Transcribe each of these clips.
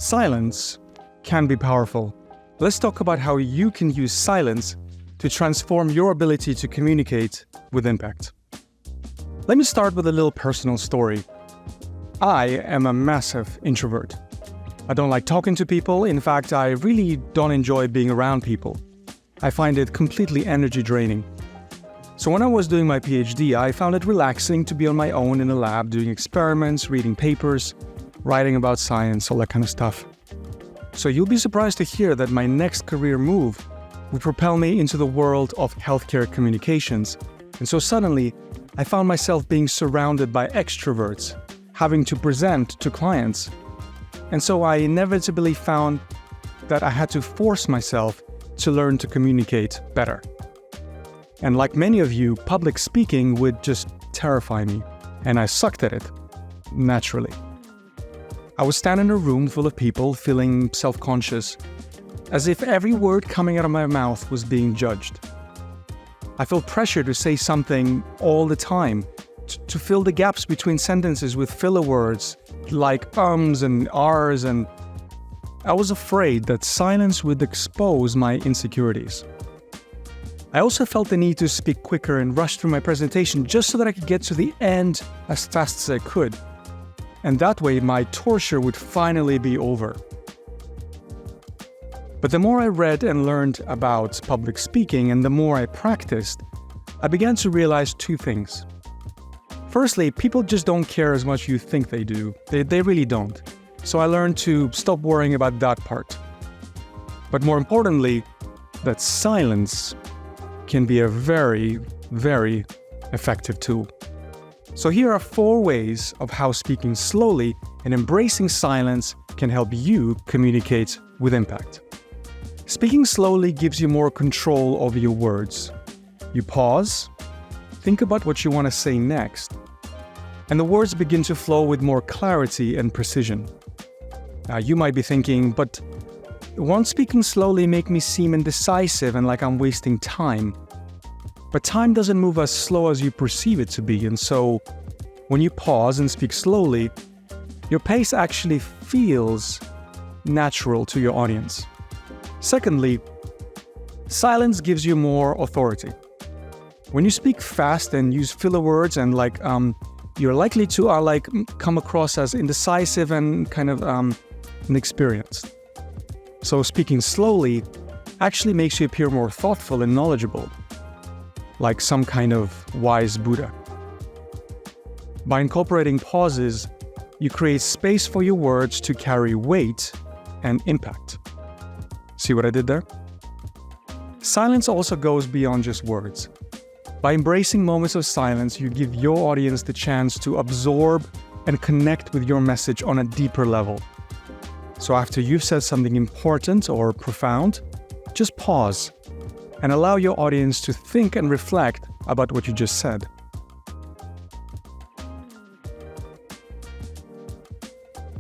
Silence can be powerful. Let's talk about how you can use silence to transform your ability to communicate with impact. Let me start with a little personal story. I am a massive introvert. I don't like talking to people. In fact, I really don't enjoy being around people. I find it completely energy draining. So when I was doing my PhD, I found it relaxing to be on my own in a lab doing experiments, reading papers, writing about science, all that kind of stuff. So you'll be surprised to hear that my next career move would propel me into the world of healthcare communications. And so suddenly, I found myself being surrounded by extroverts, having to present to clients. And so I inevitably found that I had to force myself to learn to communicate better. And like many of you, public speaking would just terrify me, and I sucked at it, naturally. I would stand in a room full of people feeling self-conscious, as if every word coming out of my mouth was being judged. I felt pressure to say something all the time, to fill the gaps between sentences with filler words like ums and ahs, and I was afraid that silence would expose my insecurities. I also felt the need to speak quicker and rush through my presentation just so that I could get to the end as fast as I could. And that way my torture would finally be over. But the more I read and learned about public speaking and the more I practiced, I began to realize two things. Firstly, people just don't care as much as you think they do. They really don't. So I learned to stop worrying about that part. But more importantly, that silence can be a very, very effective tool. So here are 4 ways of how speaking slowly and embracing silence can help you communicate with impact. Speaking slowly gives you more control over your words. You pause, think about what you want to say next, and the words begin to flow with more clarity and precision. Now you might be thinking, but won't speaking slowly make me seem indecisive and like I'm wasting time? But time doesn't move as slow as you perceive it to be, and so when you pause and speak slowly, your pace actually feels natural to your audience. Secondly, silence gives you more authority. When you speak fast and use filler words and you're likely to come across as indecisive and kind of inexperienced. So speaking slowly actually makes you appear more thoughtful and knowledgeable, like some kind of wise Buddha. By incorporating pauses, you create space for your words to carry weight and impact. See what I did there? Silence also goes beyond just words. By embracing moments of silence, you give your audience the chance to absorb and connect with your message on a deeper level. So after you've said something important or profound, just pause and allow your audience to think and reflect about what you just said.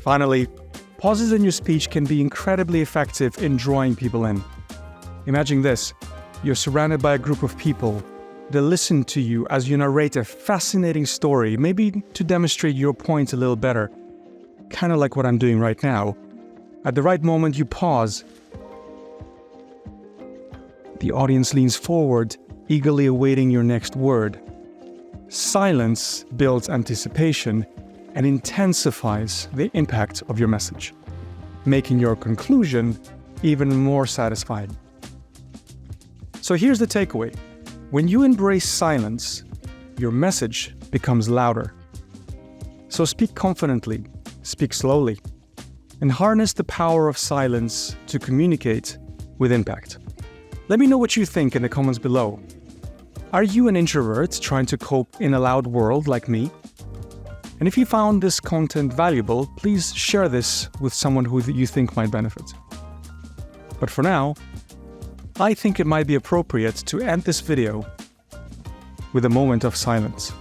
Finally, pauses in your speech can be incredibly effective in drawing people in. Imagine this: you're surrounded by a group of people. They listen to you as you narrate a fascinating story, maybe to demonstrate your point a little better, kind of like what I'm doing right now. At the right moment, you pause. The audience leans forward, eagerly awaiting your next word. Silence builds anticipation and intensifies the impact of your message, making your conclusion even more satisfying. So here's the takeaway. When you embrace silence, your message becomes louder. So speak confidently, speak slowly, and harness the power of silence to communicate with impact. Let me know what you think in the comments below. Are you an introvert trying to cope in a loud world like me? And if you found this content valuable, please share this with someone who you think might benefit. But for now, I think it might be appropriate to end this video with a moment of silence.